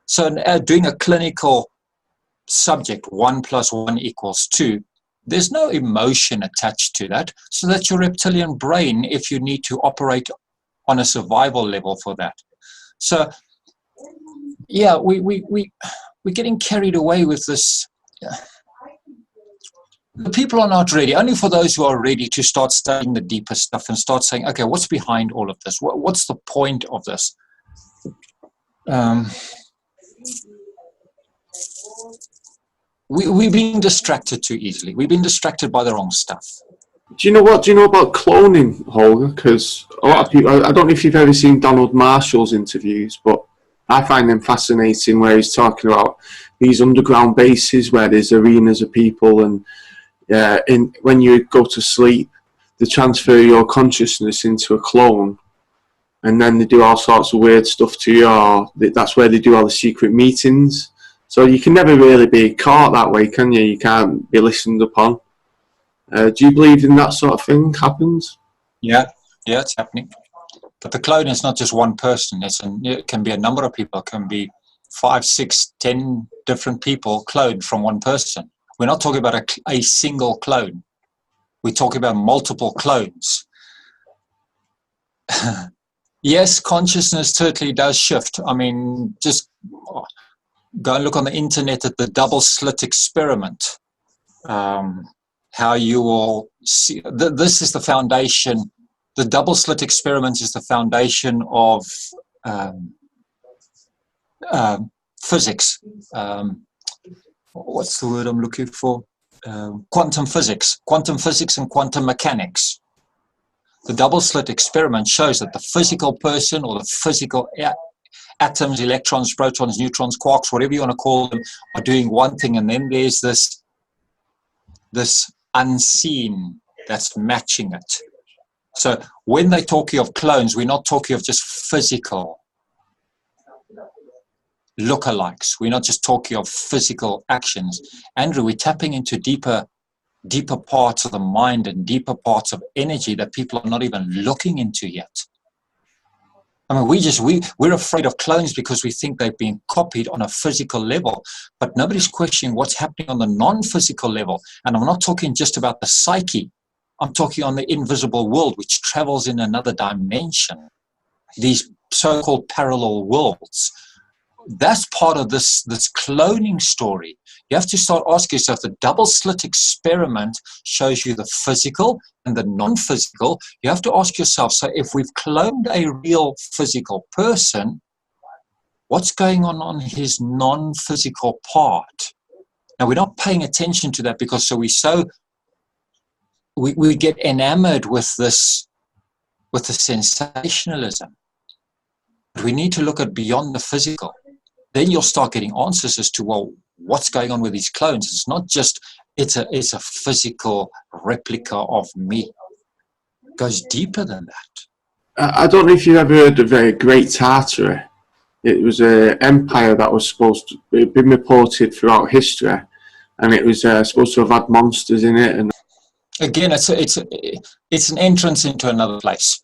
So doing a clinical subject, 1 + 1 = 2, there's no emotion attached to that. So that's your reptilian brain if you need to operate on a survival level for that. So, yeah, we're getting carried away with this. The people are not ready. Only for those who are ready to start studying the deeper stuff and start saying, okay, what's behind all of this? What's the point of this? We're being distracted too easily. We've been distracted by the wrong stuff. Do you know what? Do you know about cloning, Holger? Because a lot of people, I don't know if you've ever seen Donald Marshall's interviews, but I find them fascinating where he's talking about these underground bases where there's arenas of people, and when you go to sleep, they transfer your consciousness into a clone, and then they do all sorts of weird stuff to you, or that's where they do all the secret meetings. So you can never really be caught that way, can you? You can't be listened upon. Do you believe in that sort of thing happens? Yeah, it's happening. But the clone is not just one person. It can be a number of people. It can be 5, 6, 10 different people cloned from one person. We're not talking about a single clone. We're talking about multiple clones. Yes, consciousness certainly does shift. I mean, just go and look on the internet at the double slit experiment. How you will see, this is the foundation. The double slit experiment is the foundation of physics. What's the word I'm looking for? Quantum physics and quantum mechanics. The double slit experiment shows that the physical person, or the physical atoms, electrons, protons, neutrons, quarks, whatever you want to call them, are doing one thing, and then there's this unseen that's matching it. So when they're talking of clones, we're not talking of just physical lookalikes. We're not just talking of physical actions. Andrew, we're tapping into deeper parts of the mind and deeper parts of energy that people are not even looking into yet. I mean, we're afraid of clones because we think they've been copied on a physical level, but nobody's questioning what's happening on the non-physical level. And I'm not talking just about the psyche. I'm talking on the invisible world, which travels in another dimension. These so-called parallel worlds. That's part of this cloning story. You have to start asking yourself, the double slit experiment shows you the physical and the non-physical. You have to ask yourself, so if we've cloned a real physical person, what's going on his non-physical part? Now, we're not paying attention to that because we get enamored with the sensationalism. We need to look at beyond the physical. Then you'll start getting answers as to, well, what's going on with these clones? It's not just, it's a physical replica of me. It goes deeper than that. I don't know if you've ever heard of Great Tartary. It was an empire that was it'd been reported throughout history, and it was supposed to have had monsters in it. And again, it's an entrance into another place.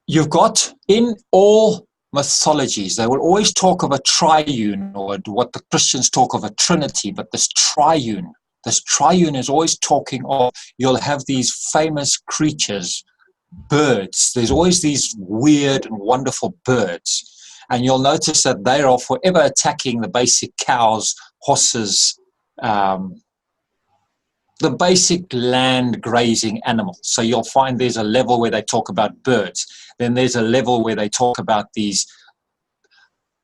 You've got in all mythologies, they will always talk of a triune, or what the Christians talk of a trinity, but this triune is always talking of, you'll have these famous creatures, birds. There's always these weird and wonderful birds. And you'll notice that they are forever attacking the basic cows, horses, the basic land grazing animals. So you'll find there's a level where they talk about birds. Then there's a level where they talk about these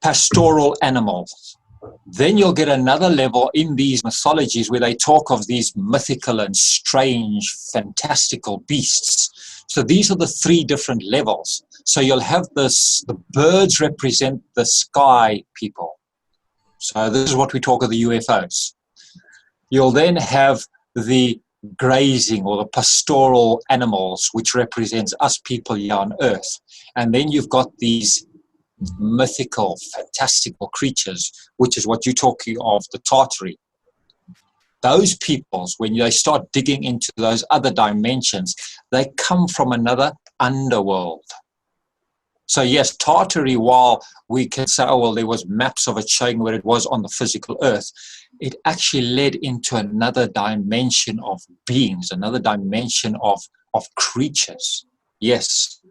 pastoral animals. Then you'll get another level in these mythologies where they talk of these mythical and strange, fantastical beasts. So these are the three different levels. So you'll have the birds represent the sky people. So this is what we talk of the UFOs. You'll then have the grazing or the pastoral animals, which represents us people here on Earth. And then you've got these mythical, fantastical creatures, which is what you're talking of, the Tartary. Those peoples, when they start digging into those other dimensions, they come from another underworld. So yes, Tartary, while we can say, oh, well, there was maps of it showing where it was on the physical Earth, it actually led into another dimension of beings, another dimension of creatures. Yes.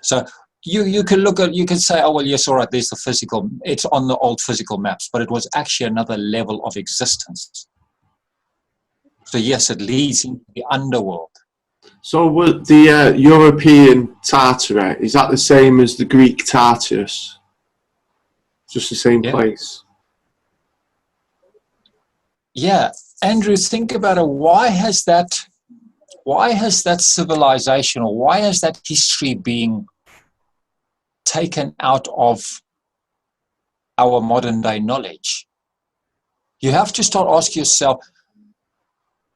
So you can look at, you can say, oh, well, yes, all right, there's the physical, it's on the old physical maps, but it was actually another level of existence. So yes, it leads into the underworld. so the European Tartary, is that the same as the Greek Tartarus? Just the same place? Yeah, Andrew, think about it. Why has that civilization, or why has that history being taken out of our modern day knowledge? You have to start asking yourself,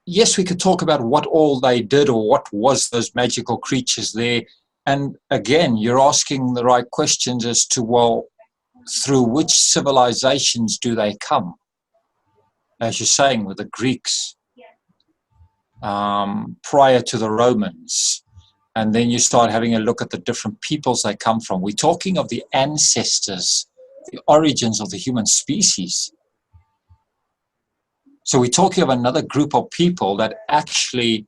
yes, we could talk about what all they did or what was those magical creatures there. And again, you're asking the right questions as to, well, through which civilizations do they come? As you're saying, with the Greeks, prior to the Romans. And then you start having a look at the different peoples they come from. We're talking of the ancestors, the origins of the human species. So we're talking of another group of people that actually,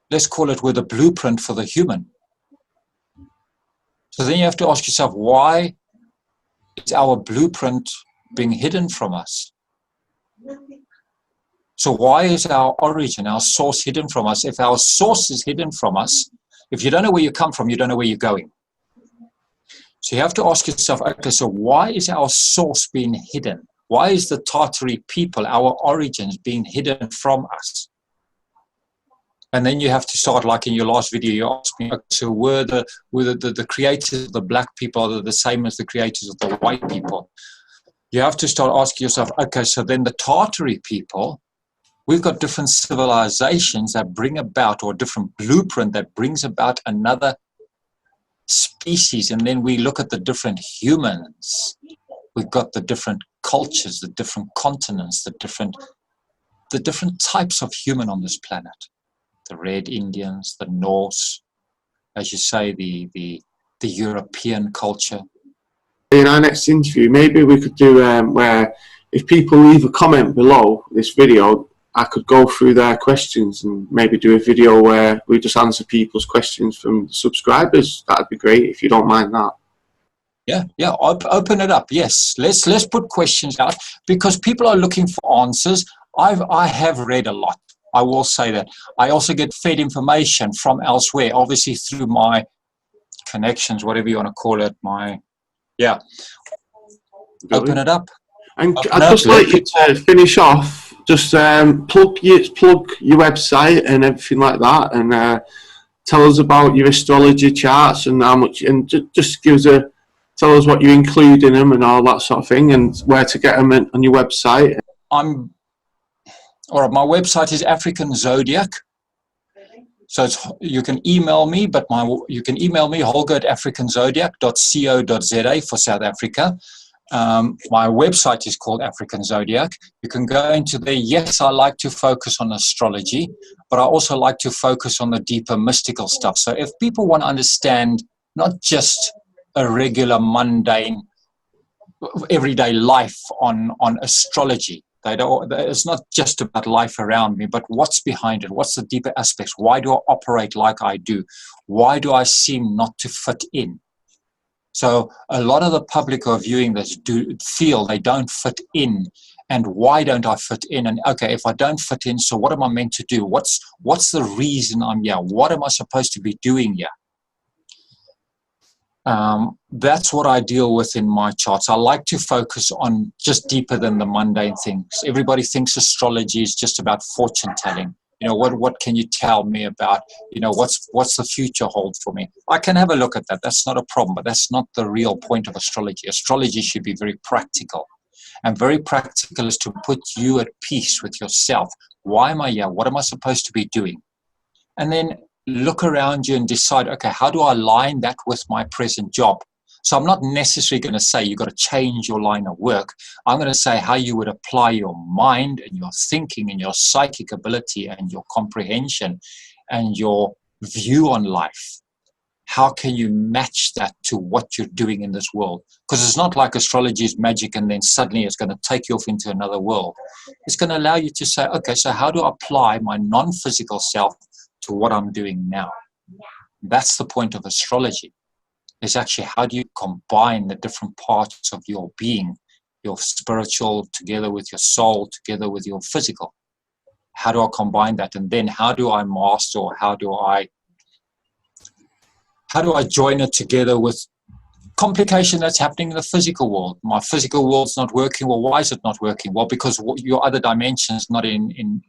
let's call it, were the blueprint for the human. So then you have to ask yourself, why is our blueprint being hidden from us? So why is our origin, our source, hidden from us? If our source is hidden from us, if you don't know where you come from, you don't know where you're going. So you have to ask yourself, okay, so why is our source being hidden? Why is the Tartary people, our origins, being hidden from us? And then you have to start, like in your last video, you asked me, okay, so were the creators of the black people the same as the creators of the white people? You have to start asking yourself, okay, so then the Tartary people, we've got different civilizations that bring about, or different blueprint that brings about another species. And then we look at the different humans We've got the different cultures, the different continents, the different types of human on this planet. The Red Indians, the Norse, as you say, the European culture. In our next interview, maybe we could do where if people leave a comment below this video, I could go through their questions and maybe do a video where we just answer people's questions from subscribers. That'd be great if you don't mind that. Yeah, open it up. Yes, let's put questions out because people are looking for answers. I have read a lot. I will say that. I also get fed information from elsewhere, obviously through my connections, whatever you want to call it. Open it up. And I'd just like you to finish off. Just plug your website and everything like that, and tell us about your astrology charts and how much, and just tell us what you include in them and all that sort of thing, and where to get them on your website. My website is African Zodiac. So you can email me, but you can email me holger@africanzodiac.co.za for South Africa. My website is called African Zodiac. You can go into there. Yes, I like to focus on astrology, but I also like to focus on the deeper mystical stuff. So if people want to understand not just a regular mundane everyday life on astrology, it's not just about life around me, but what's behind it, what's the deeper aspects, why do I operate like I do, why do I seem not to fit in. So a lot of the public who are viewing this feel they don't fit in, and why don't I fit in? And okay, if I don't fit in, so what am I meant to do? What's the reason I'm here? What am I supposed to be doing here? That's what I deal with in my charts. I like to focus on just deeper than the mundane things. Everybody thinks astrology is just about fortune telling. You know, what can you tell me about, what's the future hold for me? I can have a look at that. That's not a problem, but that's not the real point of astrology. Astrology should be very practical. And very practical is to put you at peace with yourself. Why am I here? What am I supposed to be doing? And then look around you and decide, okay, how do I align that with my present job? So I'm not necessarily going to say you've got to change your line of work. I'm going to say how you would apply your mind and your thinking and your psychic ability and your comprehension and your view on life. How can you match that to what you're doing in this world? Because it's not like astrology is magic and then suddenly it's going to take you off into another world. It's going to allow you to say, okay, so how do I apply my non-physical self to what I'm doing now? That's the point of astrology. Is actually how do you combine the different parts of your being, your spiritual together with your soul, together with your physical? How do I combine that? And then how do I master, or how do I join it together with complication that's happening in the physical world? My physical world's not working. Well, why is it not working? Well, because your other dimension's not in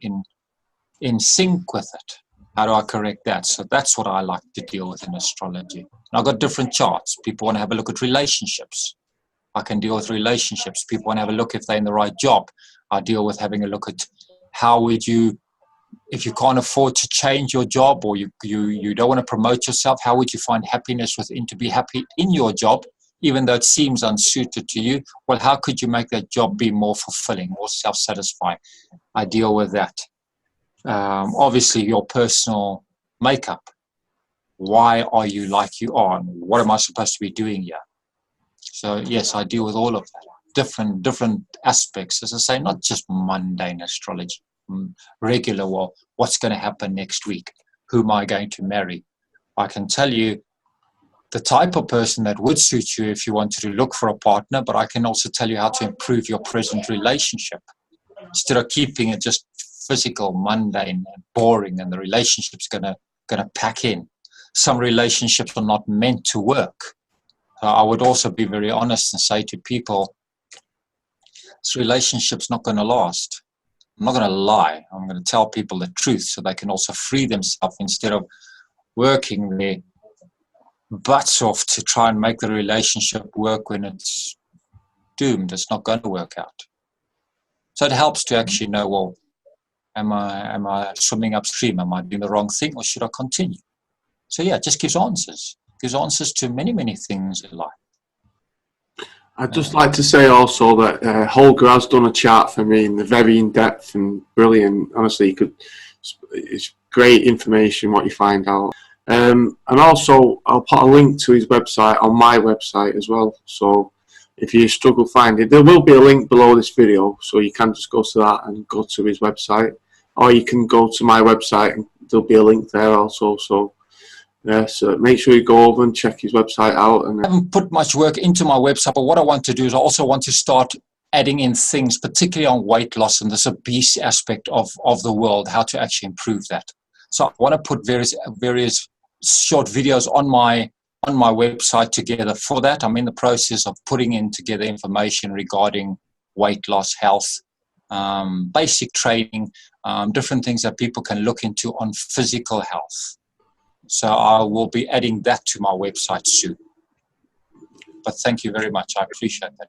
sync with it. How do I correct that? So that's what I like to deal with in astrology. And I've got different charts. People want to have a look at relationships. I can deal with relationships. People want to have a look if they're in the right job. I deal with having a look at how would you, if you can't afford to change your job, or you don't want to promote yourself, how would you find happiness within to be happy in your job, even though it seems unsuited to you? Well, how could you make that job be more fulfilling, more self-satisfying? I deal with that. Obviously, your personal makeup. Why are you like you are? And what am I supposed to be doing here? So, yes, I deal with all of that. Different aspects, as I say, not just mundane astrology. Regular, well, what's going to happen next week? Who am I going to marry? I can tell you the type of person that would suit you if you wanted to look for a partner, but I can also tell you how to improve your present relationship. Instead of keeping it just physical, mundane, and boring, and the relationship's gonna pack in. Some relationships are not meant to work. I would also be very honest and say to people, this relationship's not going to last. I'm not going to lie. I'm going to tell people the truth so they can also free themselves instead of working their butts off to try and make the relationship work when it's doomed. It's not going to work out. So it helps to actually know, well, am I swimming upstream? Am I doing the wrong thing, or should I continue? So yeah, it just gives answers. It gives answers to many, many things in life. I'd just like to say also that Holger has done a chart for me, and they're very in-depth and brilliant. Honestly, it's great information what you find out. And also, I'll put a link to his website on my website as well. So if you struggle finding it, there will be a link below this video, so you can just go to that and go to his website. Or you can go to my website and there'll be a link there also. So yeah, so make sure you go over and check his website out. And I haven't put much work into my website, but what I want to do is I also want to start adding in things, particularly on weight loss and this obese aspect of the world, how to actually improve that. So I want to put various short videos on my website together for that. I'm in the process of putting in together information regarding weight loss, health, basic training, different things that people can look into on physical health. So I will be adding that to my website soon. But thank you very much. I appreciate that.